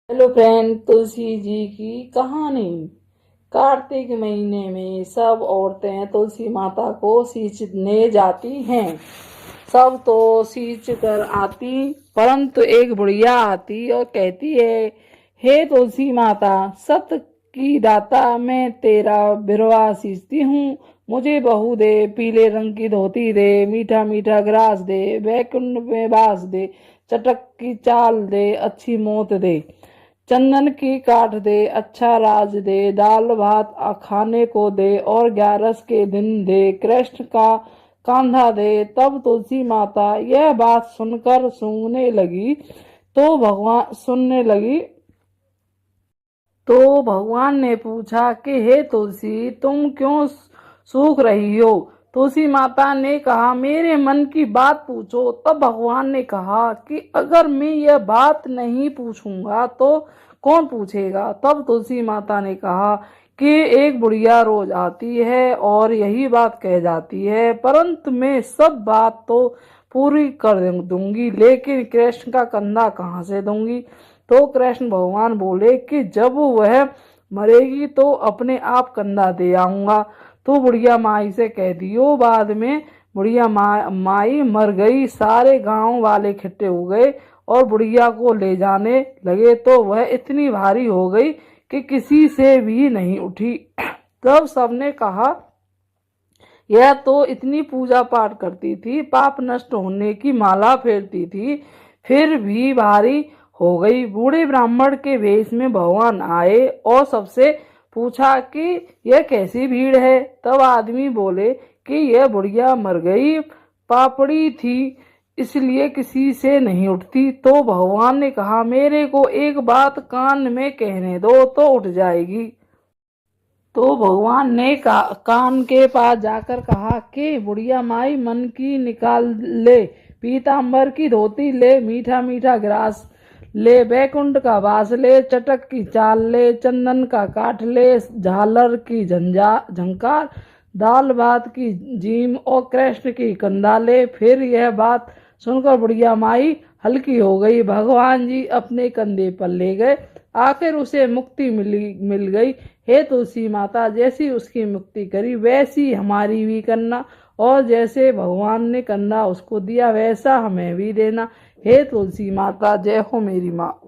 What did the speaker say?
Hello friend, Tulsi ji की कहानी। कार्तिक महीने में सब औरतें तुलसी माता को सींचने जाती हैं। सब तो सींच कर आती, परंतु एक बुढ़िया आती और कहती है, हे तुलसी माता, सत की दाता, मैं तेरा बिरवा सींचती हूँ। मुझे बहू दे, पीले रंग की धोती दे, मीठा मीठा ग्रास दे, बैकुंठ में बास दे, चटक की चाल दे, अच्छी मौत दे, चंदन की काठ दे, अच्छा राज दे, दाल भात खाने को दे, और 11 के दिन दे, कृष्ण का कांधा दे। तब तुलसी माता यह बात सुनकर सूंघने लगी तो भगवान सुनने लगी तो भगवान ने पूछा कि हे तुलसी, तुम क्यों सूख रही हो? तुलसी माता ने कहा, मेरे मन की बात पूछो। तब भगवान ने कहा कि अगर मैं यह बात नहीं पूछूंगा तो कौन पूछेगा? तब तुलसी माता ने कहा कि एक बुढ़िया रोज आती है और यही बात कह जाती है, परंतु मैं सब बात तो पूरी कर दूंगी, लेकिन कृष्ण का कंधा कहाँ से दूंगी? तो कृष्ण भगवान बोले कि जब वह मरेगी तो अपने आप कंधा दे आऊंगा। तो बुढ़िया माई से कह दियो। बाद में बुढ़िया माई मर गई। सारे गांव वाले इकट्ठे हो गए और बुढ़िया को ले जाने लगे तो वह इतनी भारी हो गई कि किसी से भी नहीं उठी। तब सबने कहा, यह तो इतनी पूजा पाठ करती थी, पाप नष्ट होने की माला फेरती थी, फिर भी भारी हो गई। बूढ़े ब्राह्मण के वेश में भगवान आए और सबसे पूछा कि यह कैसी भीड़ है? तब आदमी बोले कि यह बुढ़िया मर गई, पापड़ी थी, इसलिए किसी से नहीं उठती। तो भगवान ने कहा, मेरे को एक बात कान में कहने दो तो उठ जाएगी। तो भगवान ने कान के पास जाकर कहा कि बुढ़िया माई, मन की निकाल ले, पीताम्बर की धोती ले, मीठा मीठा ग्रास ले, बैकुंठ का वास ले, चटक की चाल ले, चंदन का काठ ले, झालर की झंकार, दाल भात की जीम और कृष्ण की कंधा ले। फिर यह बात सुनकर बुढ़िया माई हल्की हो गई। भगवान जी अपने कंधे पर ले गए। आखिर उसे मुक्ति मिल गई। हे तुलसी माता, जैसी उसकी मुक्ति करी वैसी हमारी भी करना, और जैसे भगवान ने कंधा उसको दिया वैसा हमें भी देना। हे तुलसी माता, जय हो मेरी माँ।